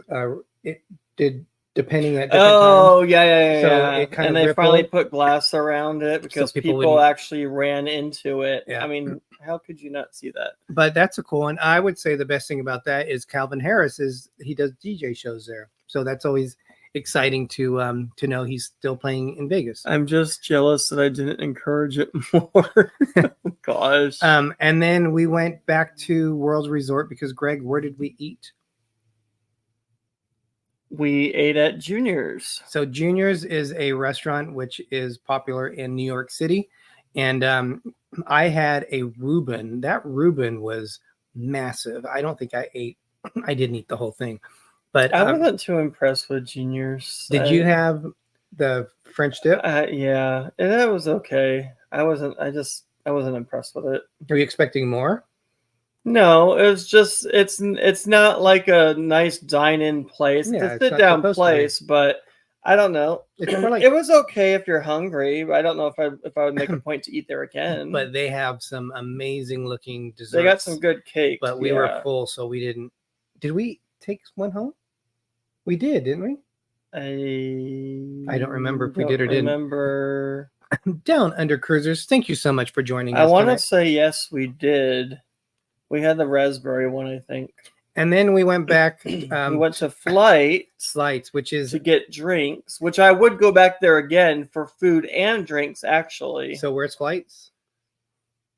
it did depending at different times. Yeah. So it kind of they finally put glass around it because so people actually ran into it. Yeah. I mean, how could you not see that? But that's a cool one. I would say the best thing about that is Calvin Harris he does DJ shows there. So that's always exciting to know he's still playing in Vegas. I'm just jealous that I didn't encourage it more. Gosh. And then we went back to World's Resort because Greg, where did we eat? We ate at Junior's. So Junior's is a restaurant which is popular in New York City. And I had a Reuben. That Reuben was massive. I don't think I didn't eat the whole thing. But I wasn't too impressed with Junior's. Did you have the French dip? Yeah, and that was okay. I wasn't impressed with it. Are you expecting more? No, it's not like a nice dine-in place. It's a sit-down place, but I don't know. It was okay if you're hungry, but I don't know if I would make a point to eat there again. But they have some amazing looking desserts. They got some good cake. But we were full, so we didn't. Did we take one home? We did, didn't we? I don't remember if we did or didn't. Remember. Down Under Cruisers, thank you so much for joining us. I want to say yes, we did. We had the raspberry one, I think. And then we went back. We went to Flights, which is to get drinks, which I would go back there again for food and drinks, actually. So where's Flights?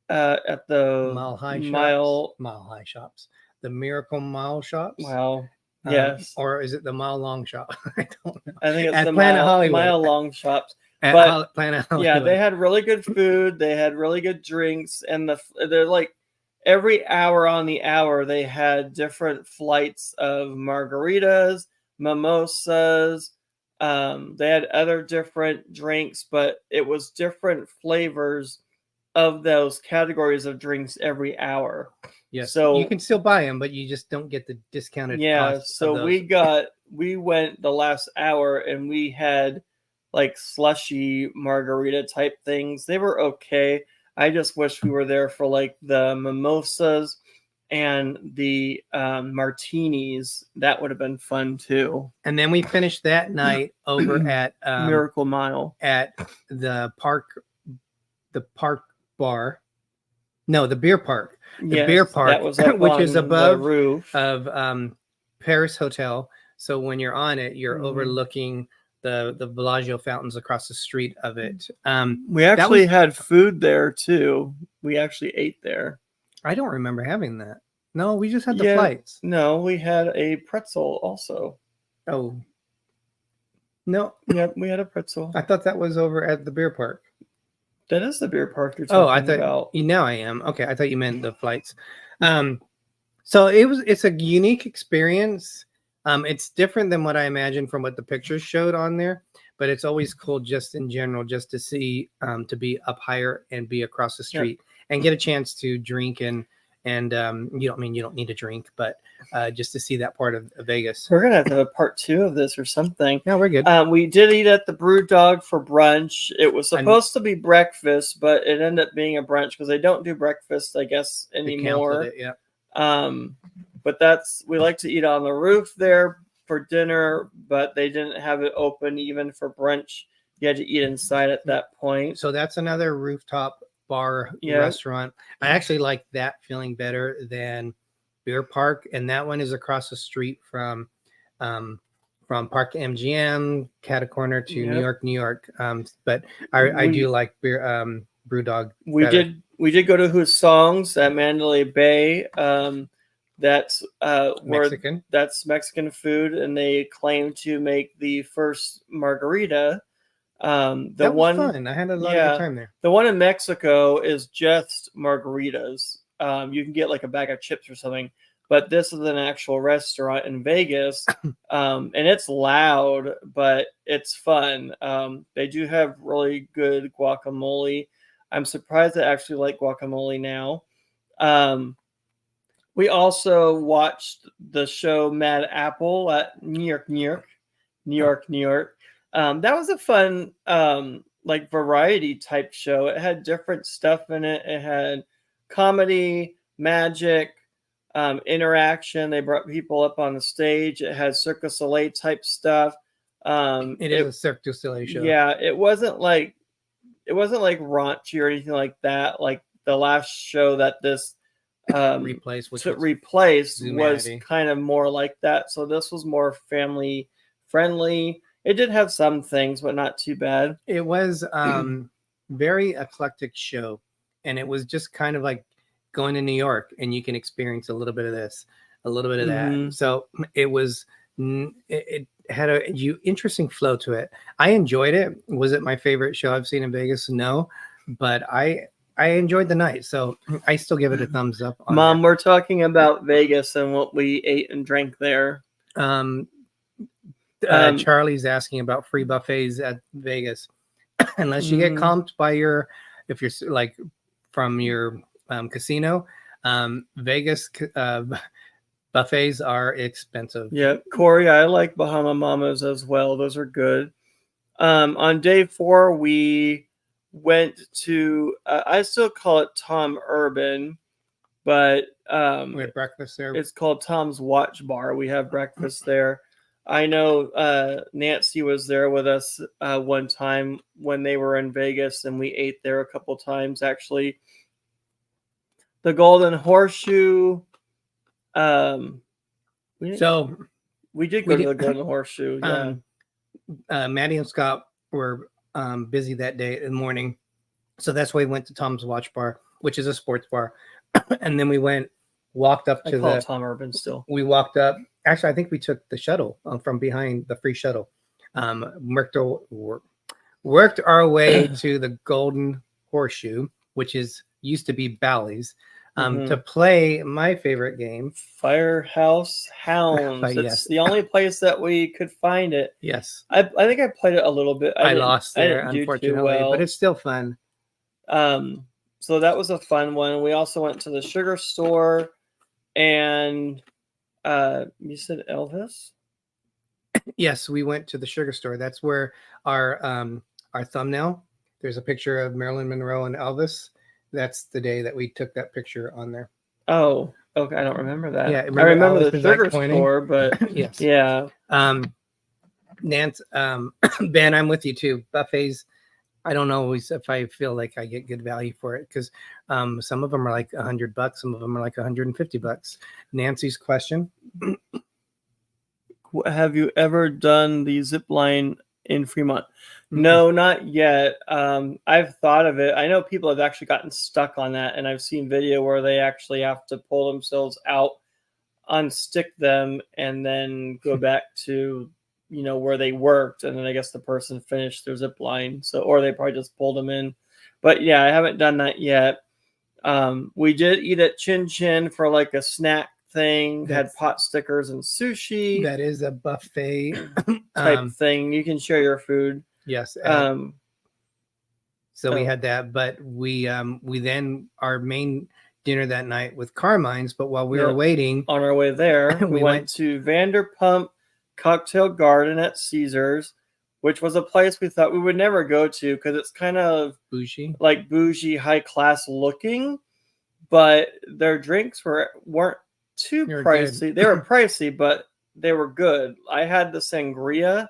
At the Mile High Shops. The Miracle Mile Shops. Wow. Yes. Or is it the Mile Long Shop? I don't know. I think it's at the Planet Hollywood. Mile Long Shops. But Planet Hollywood. Yeah, they had really good food. They had really good drinks, and they're like every hour on the hour they had different flights of margaritas, mimosas. They had other different drinks, but it was different flavors of those categories of drinks every hour. Yes. So you can still buy them, but you just don't get the discounted cost. So we went the last hour and we had like slushy margarita type things. They were okay. I just wish we were there for like the mimosas and the martinis. That would have been fun too. And then we finished that night over at Miracle Mile at the park bar. No, the beer park. The beer park, that was which is above the roof of Paris Hotel. So when you're on it, you're overlooking the Bellagio fountains across the street of it. We actually had food there too. We actually ate there. I don't remember having that. No, we just had the flights. No, we had a pretzel also. Oh. No. Yeah, we had a pretzel. I thought that was over at the beer park. That is the beer park you're talking about. Now I am. Okay, I thought you meant the flights. So it's a unique experience. It's different than what I imagined from what the pictures showed on there, but it's always cool just in general, just to see, to be up higher and be across the street and get a chance to drink and And you don't need a drink, but just to see that part of Vegas. We're gonna have to have a part 2 of this or something. No, we're good. We did eat at the Brew Dog for brunch. It was supposed to be breakfast, but it ended up being a brunch because they don't do breakfast, I guess, anymore. It, yeah. But we like to eat on the roof there for dinner, but they didn't have it open even for brunch. You had to eat inside at that point. So that's another rooftop bar restaurant. I actually like that feeling better than Beer Park, and that one is across the street from Park MGM, Cat Corner to New York. But I do like Brew Dog. We did go to Who's Songs at Mandalay Bay. That's Mexican. That's Mexican food, and they claim to make the first margarita. That was fun. I had a lot of good time there. The one in Mexico is just margaritas. You can get like a bag of chips or something, but this is an actual restaurant in Vegas, and it's loud, but it's fun. They do have really good guacamole. I'm surprised I actually like guacamole now. We also watched the show Mad Apple at New York. That was a fun like variety type show. It had different stuff in it. It had comedy, magic, interaction. They brought people up on the stage. It had Cirque du Soleil type stuff. It is a Cirque du Soleil show. Yeah, it wasn't like raunchy or anything like that. Like the last show that this replaced was kind of more like that. So this was more family friendly. It did have some things, but not too bad. It was very eclectic show, and it was just kind of like going to New York, and you can experience a little bit of this, a little bit of that. So it had a interesting flow to it. I enjoyed it. Was it my favorite show I've seen in Vegas? No, but I enjoyed the night, so I still give it a thumbs up. Mom, we're talking about Vegas and what we ate and drank there. Charlie's asking about free buffets at Vegas. Unless you get comped by if you're like from your casino, Vegas buffets are expensive. Yeah, Corey, I like Bahama Mamas as well. Those are good. On day 4, we went to I still call it Tom Urban, but we had breakfast there. It's called Tom's Watch Bar. We have breakfast there. I know Nancy was there with us one time when they were in Vegas, and we ate there a couple times actually. The Golden Horseshoe. We did go to the Golden Horseshoe. Yeah. Maddie and Scott were busy that day in the morning, so that's why we went to Tom's Watch Bar, which is a sports bar, and then we walked up to the Tom Urban still. We walked up. Actually, I think we took the shuttle from behind, the free shuttle. Worked our way to the Golden Horseshoe, which used to be Bally's, to play my favorite game, Firehouse Hounds. It's the only place that we could find it. Yes, I think I played it a little bit. I lost there, unfortunately, but it's still fun. So that was a fun one. We also went to the Sugar Store, and you said Elvis? Yes, we went to the Sugar Store. That's where our thumbnail. There's a picture of Marilyn Monroe and Elvis. That's the day that we took that picture on there. Oh, okay. I don't remember that. Yeah, I remember the Sugar Store, but yes, yeah. Nance, Ben, I'm with you too. Buffets. I don't know if I feel like I get good value for it, because some of them are like $100, some of them are like $150. Nancy's question: have you ever done the zip line in Fremont? No, not yet. I've thought of it. I know people have actually gotten stuck on that, and I've seen video where they actually have to pull themselves out, unstick them, and then go back to where they worked, and then I guess the person finished their zip line. So, or they probably just pulled them in. But yeah, I haven't done that yet. We did eat at Chin Chin for like a snack thing. Had pot stickers and sushi. That is a buffet type thing. You can share your food. Yes. So we had that, but we then our main dinner that night with Carmine's, but while we were Yep. waiting, On our way there, we We went went- to Vanderpump Cocktail Garden at Caesars, which was a place we thought we would never go to because it's kind of bougie. like bougie, high class looking, but their drinks weren't too They were pricey. good. They were pricey, but they were good. I had the sangria,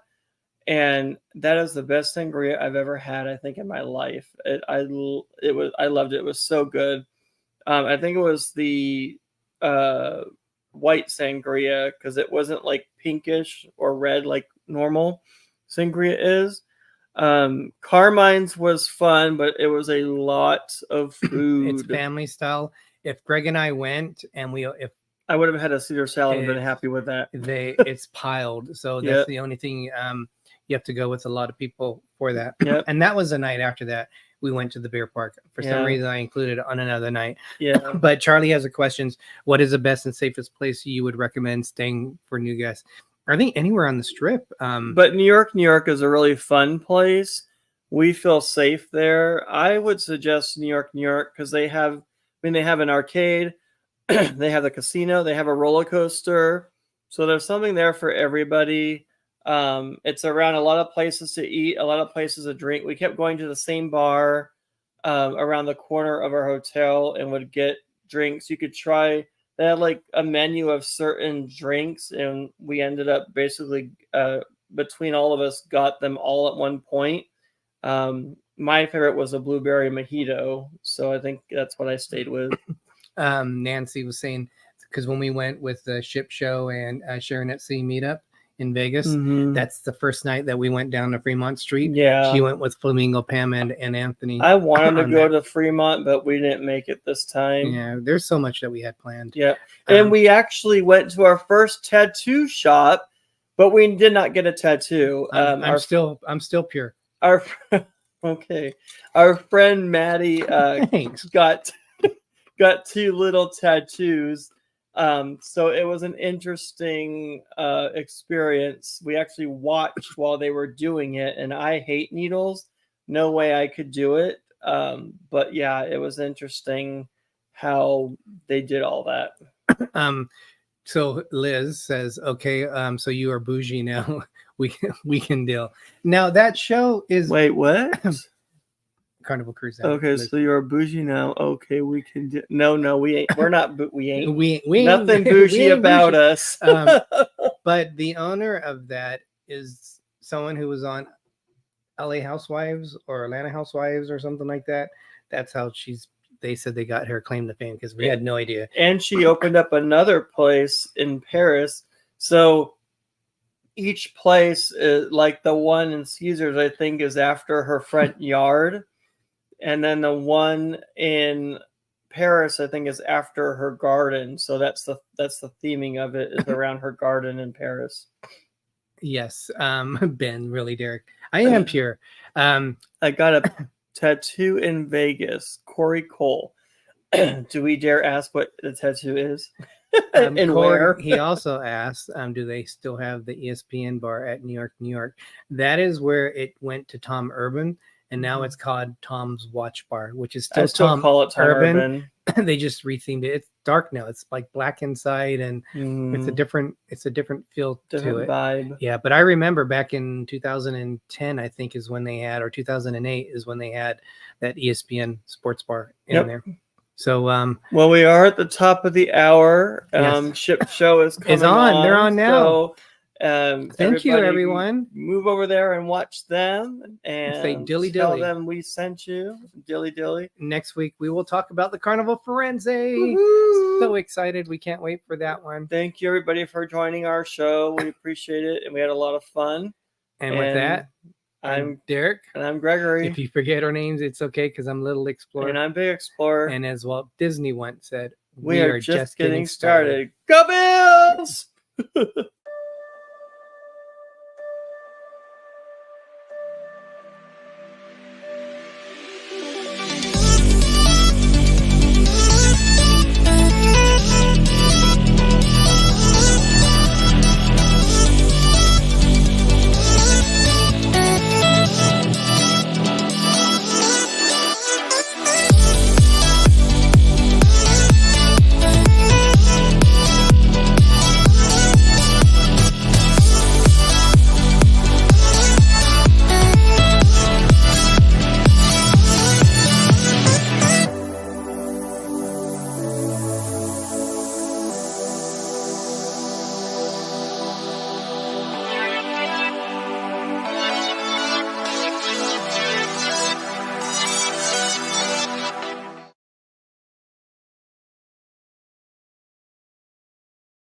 and that is the best sangria I've ever had, I think, in my life. I loved it. It was so good. I think it was the white sangria because it wasn't like pinkish or red like normal sangria is. Carmine's was fun, but it was a lot of food. It's family style. If Greg and I went and if I would have had a Caesar salad and been happy with that. it's piled, so that's Yep. the only thing. You have to go with a lot of people for that. Yep. And that was the night after that we went to the beer park. For some Yeah. reason, I included it on another night. Yeah. But Charlie has a question. What is the best and safest place you would recommend staying for new guests? I think anywhere on the Strip. But New York is a really fun place. We feel safe there. I would suggest New York, because they have an arcade, they have the casino, they have a roller coaster. So there's something there for everybody. It's around a lot of places to eat, a lot of places to drink. We kept going to the same bar around the corner of our hotel and would get drinks. You could try. They had like a menu of certain drinks, and we ended up basically between all of us got them all at one point. My favorite was a blueberry mojito, so I think that's what I stayed with. Nancy was saying, because when we went with the Ship Show and Sharon at Sea meetup in Vegas, Mhm. that's the first night that we went down to Fremont Street. Yeah, She went with Flamingo, Pam, and Anthony. I wanted to on go that. to Fremont, but we didn't make it this time. Yeah, there's so much that we had planned. Yeah, and Um, we actually went to our first tattoo shop, but we did not get a tattoo. I'm still pure. Our okay, our friend Maddie Thanks. got two little tattoos. So it was an interesting experience. We actually watched while they were doing it, and I hate needles. No way I could do it. But yeah, it was interesting how they did all that. So Liz says, okay, so you are bougie now. we can deal. Now that show is Wait, what? Carnival Cruise. Okay, Liz. so you're bougie now. Okay, we can do. No, we ain't. We're not. We ain't. we Nothing we bougie ain't about bougie. us. But the owner of that is someone who was on LA Housewives or Atlanta Housewives or something like that. That's how they said they got her claim to fame, because we had no idea. And she opened up another place in Paris. So each place, like the one in Caesars, I think is after her front yard. And then the one in Paris, I think, is after her garden. So that's the theming of it, is around her garden in Paris. Yes, Ben, really, Derek. I am pure. I got a tattoo in Vegas. Corey Cole. Do we dare ask what the tattoo is? And Corey, where? He also asked, do they still have the ESPN bar at New York? That is where it went to Tom Urban, and now it's called Tom's Watch Bar, which is still I still Tom call it Tom Urban. They just rethemed it. It's dark now. It's like black inside, and it's a different feel to different it. vibe. Yeah, but I remember back in 2010, I think is when they had, or 2008 is when they had that ESPN sports bar in there. So well, we are at the top of the hour. Yes. Ship Show is coming on. They're on now. So, thank you, everyone. Move over there and watch them, and say dilly tell dilly. them we sent you. Dilly dilly. Next week we will talk about the Carnival Forense. Woo-hoo! So excited! We can't wait for that one. Thank you, everybody, for joining our show. We appreciate it, and we had a lot of fun. And with that, I'm Derek. And I'm Gregory. If you forget our names, it's okay, because I'm Little Explorer. And I'm Big Explorer. And as Walt Disney once said, we are just getting started. Go Bills!